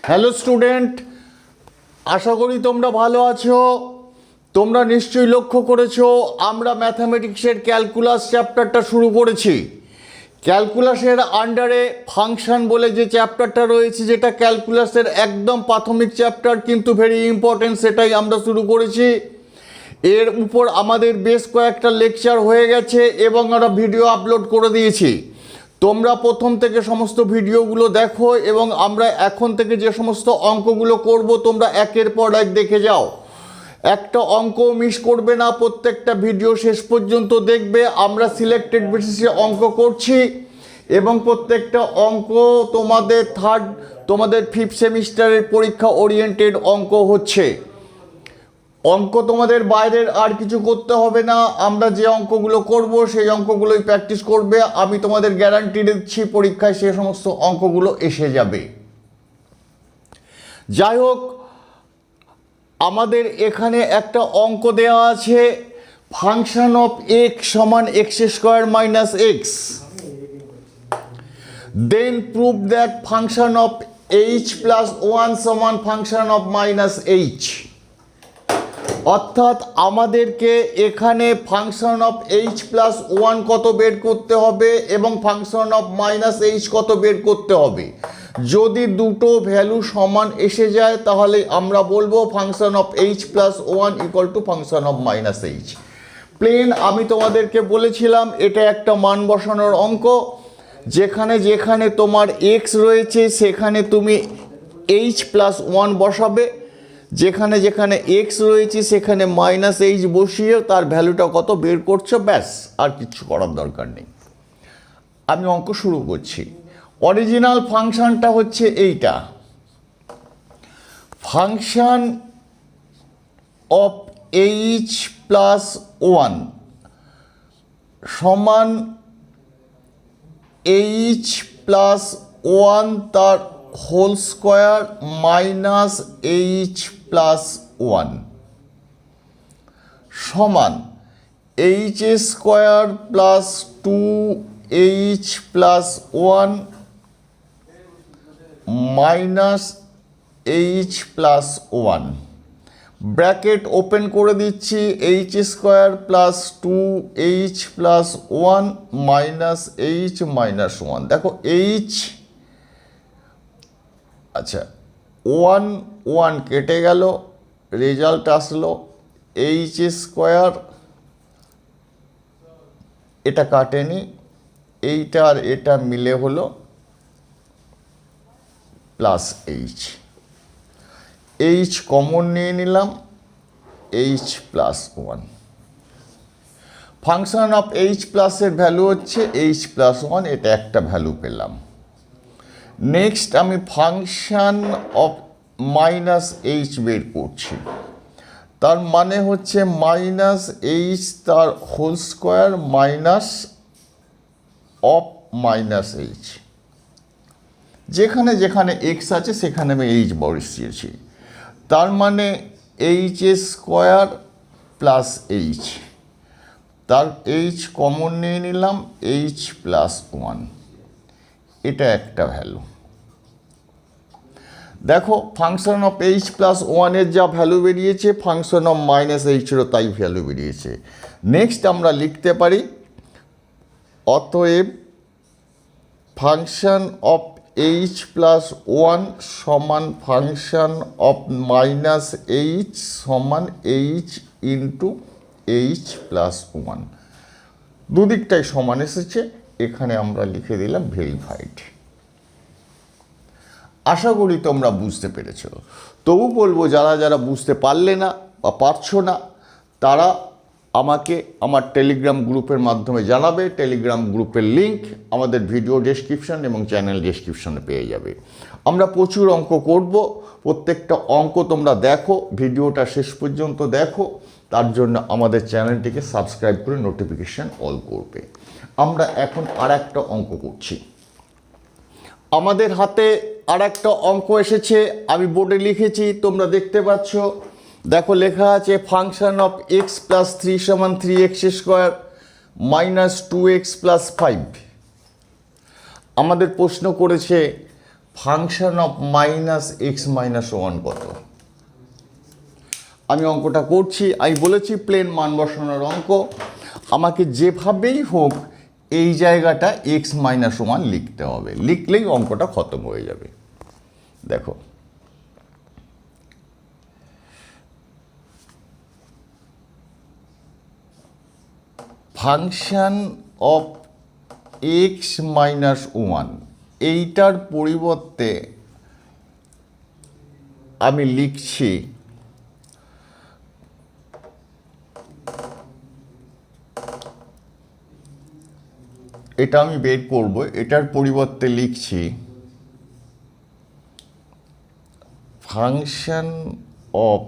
Hello student, আশা করি তোমরা ভালো আছো। তোমরা নিশ্চয়ই লক্ষ্য করেছো আমরা ম্যাথামেটিক্সের ক্যালকুলাস চ্যাপ্টারটা শুরু করেছি। ক্যালকুলাসের আন্ডারে ফাংশন বলে যে চ্যাপ্টারটা রয়েছে, যেটা ক্যালকুলাসের একদম প্রাথমিক চ্যাপ্টার, কিন্তু ভেরি ইম্পর্টেন্ট, সেটাই আমরা শুরু করেছি। এর উপর আমাদের বেশ কয়েকটা লেকচার হয়ে গেছে এবং আমরা ভিডিও আপলোড করে দিয়েছি। তোমরা প্রথম থেকে সমস্ত ভিডিওগুলো দেখো এবং আমরা এখন থেকে যে সমস্ত অঙ্কগুলো করব তোমরা একের পর এক দেখে যাও। একটা অঙ্ক মিস করবে না, প্রত্যেকটা ভিডিও শেষ পর্যন্ত দেখবে। আমরা সিলেক্টেড বেসিসে অঙ্ক করছি এবং প্রত্যেকটা অঙ্ক তোমাদের ফিফথ সেমিস্টারের পরীক্ষা ওরিয়েন্টেড অঙ্ক হচ্ছে। অঙ্ক তোমাদের বাইরের আর কিছু করতে হবে না, আমরা যে অঙ্কগুলো করব সেই অঙ্কগুলোই প্র্যাকটিস করবে। আমি তোমাদের গ্যারান্টি দিচ্ছি পরীক্ষায় সে সমস্ত অঙ্কগুলো এসে যাবে। যাই হোক, আমাদের এখানে একটা অঙ্ক দেওয়া আছে, ফাংশন অফ এক্স সমান x square minus x, then prove that function of h plus one সমান ফাংশন অফ মাইনাস এইচ। অর্থাৎ আমাদেরকে এখানে function of h plus one কত বের করতে হবে এবং ফাংশন অফ মাইনাস এইচ কত বের করতে হবে। যদি দুটো ভ্যালু সমান এসে যায় তাহলে আমরা বলবো function of h plus one equal to function of minus h. Plain আমি তোমাদেরকে বলেছিলাম এটা একটা মান বসানোর অঙ্ক। যেখানে যেখানে তোমার এক্স রয়েছে সেখানে তুমি এইচ প্লাস ওয়ান বসাবে, যেখানে যেখানে এক্স রয়েছে সেখানে মাইনাস এইচ বসিয়ে তার ভ্যালুটা কত বের করছো, ব্যাস, আর কিছু করার দরকার নেই। আমি অঙ্ক শুরু করছি। অরিজিনাল ফাংশনটা হচ্ছে এইটা, function of h plus one সমান এইচ প্লাস ওয়ান তার whole square minus h plus one সমান h square plus two h plus one minus h plus one. Bracket open করে দিচ্ছি, h square plus two h plus one minus h minus one. দেখো h, আচ্ছা, one one কেটে গেল, result আসলো H square, এটা কাটেনি, এইটা আর এটা মিলে হলো প্লাস এইচ। এইচ কমন নিয়ে নিলাম, H plus one. Function of H প্লাসের ভ্যালু হচ্ছে এইচ প্লাস ওয়ান, এটা একটা ভ্যালু পেলাম। নেক্সট আমি ফাংশন অফ মাইনাস এইচ বের করছি, তার মানে হচ্ছে মাইনাস এইচ তার whole square minus of minus h. যেখানে যেখানে এক্স আছে সেখানে আমি এইচ বসিয়েছি, তার মানে এইচ স্কোয়ার প্লাস এইচ, তার এইচ কমন নিয়ে নিলাম, এইচ প্লাস ওয়ান, এটা একটা ভ্যালু। দেখো ফাংশন অফ এইচ প্লাস ওয়ানের যা ভ্যালু বেরিয়েছে ফাংশন অফ মাইনাস এইচেরও তাই ভ্যালু বেরিয়েছে। নেক্সট আমরা লিখতে পারি অতএব function of h plus one সমান ফাংশন অফ মাইনাস এইচ সমান h into h plus one. দুদিকটাই সমান এসেছে, এখানে আমরা লিখে দিলাম ভেরিফাইড। আশা করি তোমরা বুঝতে পেরেছ। তবু বলবো যারা যারা বুঝতে পারলে না বা পারছো না তারা আমাকে আমার টেলিগ্রাম গ্রুপের মাধ্যমে জানাবে। টেলিগ্রাম গ্রুপের লিঙ্ক আমাদের ভিডিও ডেসক্রিপশন এবং চ্যানেল ডেসক্রিপশনে পেয়ে যাবে। আমরা প্রচুর অঙ্ক করব, প্রত্যেকটা অঙ্ক তোমরা দেখো, ভিডিওটা শেষ পর্যন্ত দেখো, তার জন্য আমাদের চ্যানেলটিকে সাবস্ক্রাইব করে নোটিফিকেশান অল করবে। আমরা এখন আর একটা অঙ্ক করছি। আমাদের হাতে আর একটা অঙ্ক এসেছে, আমি বোর্ডে লিখেছি, তোমরা দেখতে পাচ্ছ। দেখো লেখা আছে function of x plus three সমান three x square minus two x plus five. আমাদের প্রশ্ন করেছে function of minus x minus one কত? আমি অঙ্কটা করছি, আমি বলেছি প্লেন মান বসানোর অঙ্ক। আমাকে যেভাবেই হোক এই জায়গাটা এক্স মাইনাস ওয়ান লিখতে হবে, লিখলেই অঙ্কটা খতম হয়ে যাবে। দেখো, function of x minus one, এইটার পরিবর্তে আমি লিখছি এটা আমি বের করব, এটার পরিবর্তে লিখছি function of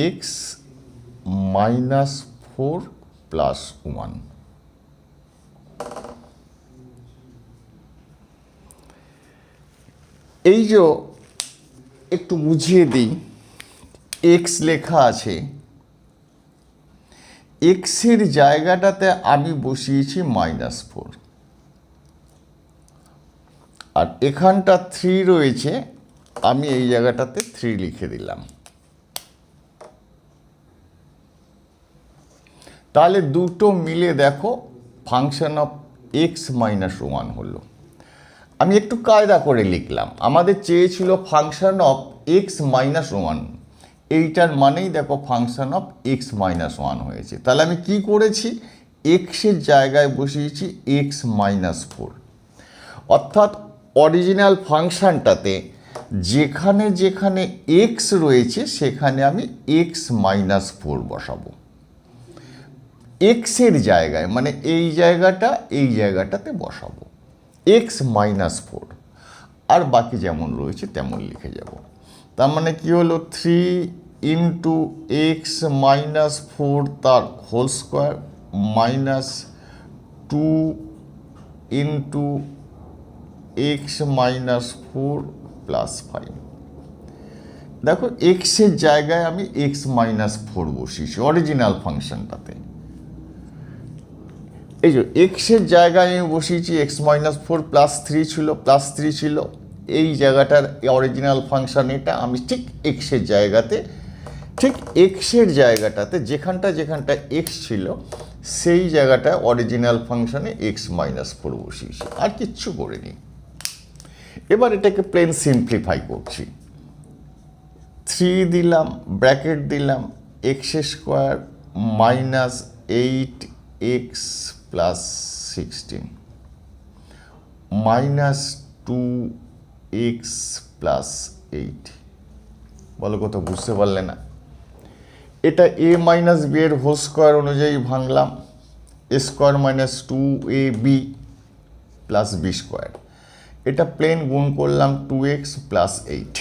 x minus four plus one. এই যে একটু বুঝিয়ে দিই, এক্স লেখা আছে, এক্সের জায়গাটাতে আমি বসিয়েছি মাইনাস ফোর, আর এখানটা থ্রি রয়েছে, আমি এই জায়গাটাতে থ্রি লিখে দিলাম। তাহলে দুটো মিলে দেখো function of x minus one হলো। আমি একটু কায়দা করে লিখলাম, আমাদের চেয়েছিল function of x minus one, এইটার মানেই দেখো function of x minus one হয়েছে। তাহলে আমি কি করেছি, এক্সের জায়গায় বসিয়েছি এক্স মাইনাস ফোর, অর্থাৎ অরিজিনাল ফাংশনটাতে যেখানে যেখানে এক্স রয়েছে সেখানে আমি এক্স মাইনাস ফোর বসাবো এক্সের জায়গায়, মানে এই জায়গাটা এই জায়গাটাতে বসাবো এক্স মাইনাস ফোর, আর বাকি যেমন রয়েছে তেমন লিখে যাব। তার মানে কি হলো, three into x minus four তার whole square minus two into x minus four plus five. দেখো এক্সের জায়গায় আমি এক্স মাইনাস ফোর বসিয়েছি অরিজিনাল ফাংশনটাতে। এই যে এক্সের জায়গায় আমি বসিয়েছি x minus four plus three ছিল, এই জায়গাটার অরিজিনাল ফাংশন এটা, আমি ঠিক এক্সের জায়গাটাতে যেখানটা এক্স ছিল সেই জায়গাটা অরিজিনাল ফাংশনে এক্স মাইনাস ফোর বসিয়েছি, আর কিচ্ছু করিনি। এবার এটাকে প্লেন সিম্পলিফাই করছি, থ্রি দিলাম, ব্র্যাকেট দিলাম, x square minus eight x plus sixteen minus two x plus eight. বলো কত, বুঝতে পারলে না? এটা এ মাইনাস বি এর হোল স্কোয়ার অনুযায়ী ভাঙলাম, a square minus two a b plus b square, এটা প্লেন গুণ করলাম two x plus eight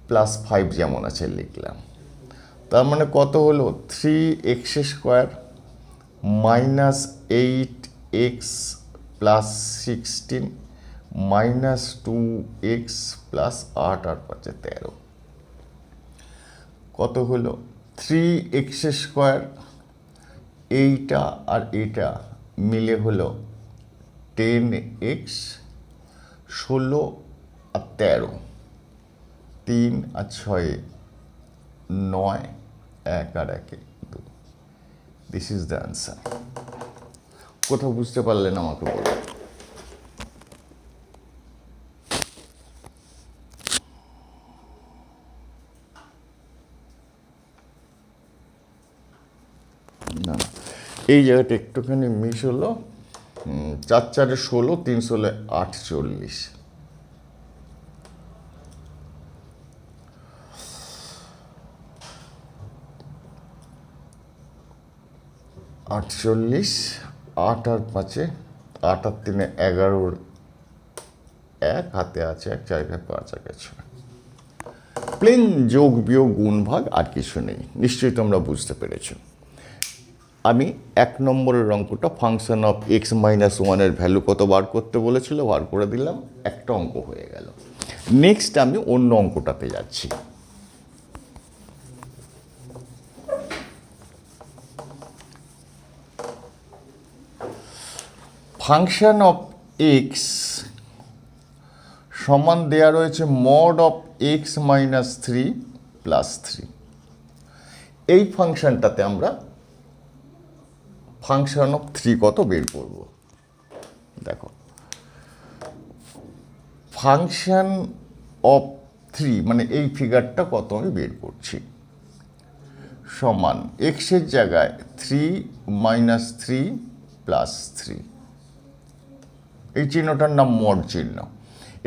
plus five যেমন আছে লিখলাম। তার মানে কত হলো, three x square minus eight x plus sixteen minus two x plus আট আর পাঁচে 13, কত হলো থ্রি এক্স স্কোয়ার, এইটা আর এটা মিলে হলো টেন এক্স, 16 আর 13, 3 আর 6 9, 1 আর 1 2। This is the answer. কোথাও বুঝতে পারলেন আমাকে বলুন। না, এই জায়গাটা একটুখানি মিস হলো, 4 4 16, 3 16 48, 48, 8 আর 5, 8 আর 3 11, 1 হাতে আছে 1, 4 5 আর 6। প্লেন যোগ বিয়োগ গুণ ভাগ, আর কিছু নেই, নিশ্চয়ই তোমরা বুঝতে পেরেছো। আমি 1 নম্বরের অঙ্কটা ফাংশন অফ এক্স মাইনাস ওয়ানের ভ্যালু কত বার করতে বলেছিল, বার করে দিলাম, একটা অঙ্ক হয়ে গেল। নেক্সট আমি অন্য অঙ্কটাতে যাচ্ছি। ফাংশন অফ এক্স সমান দেয়া রয়েছে mod of x minus 3 plus 3। এই ফাংশনটাতে আমরা ফাংশন অফ 3 কত বের করব। দেখো ফাংশন অফ 3 মানে এই ফিগারটা কত আমি বের করছি, সমান এক্সের জায়গায় 3 মাইনাস 3 প্লাস 3। এই চিহ্নটার নাম মড চিহ্ন।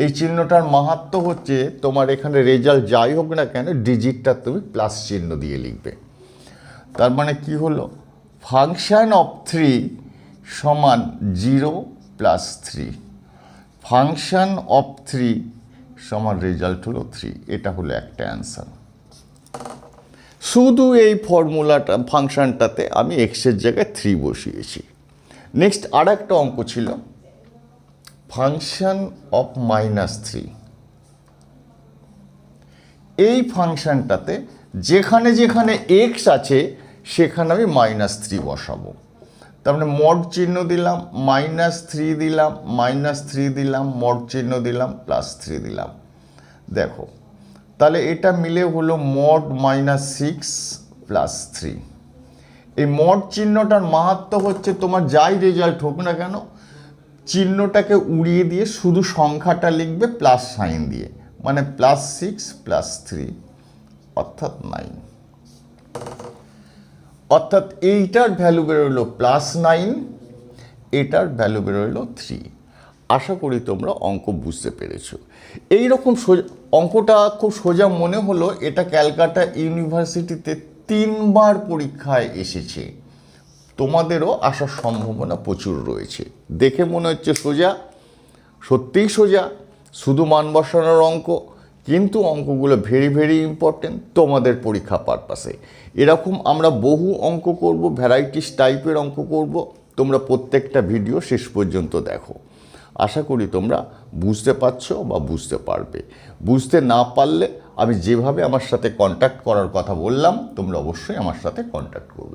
এই চিহ্নটার মাহাত্ম্য হচ্ছে তোমার এখানে রেজাল্ট যাই হোক না কেন ডিজিটটা তুমি প্লাস চিহ্ন দিয়ে লিখবে। তার মানে কি হলো, ফাংশন অফ 3 সমান 0 প্লাস 3। ফাংশন অফ 3 সমান রেজাল্ট হলো 3। এটা হলো একটা অ্যান্সার। শুধু এই ফর্মুলাটা ফাংশনটাতে আমি এক্সের জায়গায় 3 বসিয়েছি। নেক্সট আর একটা অঙ্ক ছিল ফাংশন অফ মাইনাস 3। এই ফাংশনটাতে যেখানে যেখানে এক্স আছে সেখানে আমি -3 বসাবো। তার মানে মড চিহ্ন দিলাম, -3 দিলাম, -3 দিলাম, মড চিহ্ন দিলাম, +3 দিলাম। দেখো তাহলে এটা মিলে হলো মড -6 + 3। এই মড চিহ্নটার মাহাত্ম্য হচ্ছে তোমার যাই রেজাল্ট হোক না কেন চিহ্নটাকে উড়িয়ে দিয়ে শুধু সংখ্যাটা লিখবে প্লাস সাইন দিয়ে, মানে +6 + 3 অর্থাৎ 9। অর্থাৎ এইটার ভ্যালু বেরোলো +9, এটার ভ্যালু বেরোলো 3। আশা করি তোমরা অঙ্ক বুঝতে পেরেছো। এইরকম অঙ্কটা খুব সোজা মনে হলো, এটা ক্যালকাটা ইউনিভার্সিটিতে 3 বার পরীক্ষায় এসেছে। তোমাদেরও আসার সম্ভাবনা প্রচুর রয়েছে। দেখে মনে হচ্ছে সোজা, সত্যিই সোজা, শুধু মান বসানোর অঙ্ক, কিন্তু অঙ্কগুলো ভেরি ভেরি ইম্পর্টেন্ট তোমাদের পরীক্ষা পারপাসে। এরকম আমরা বহু অঙ্ক করব, ভ্যারাইটিস টাইপের অঙ্ক করব। তোমরা প্রত্যেকটা ভিডিও শেষ পর্যন্ত দেখো। আশা করি তোমরা বুঝতে পারছো বা বুঝতে পারবে। বুঝতে না পারলে আমি যেভাবে আমার সাথে কন্ট্যাক্ট করার কথা বললাম তোমরা অবশ্যই আমার সাথে কন্ট্যাক্ট করবে।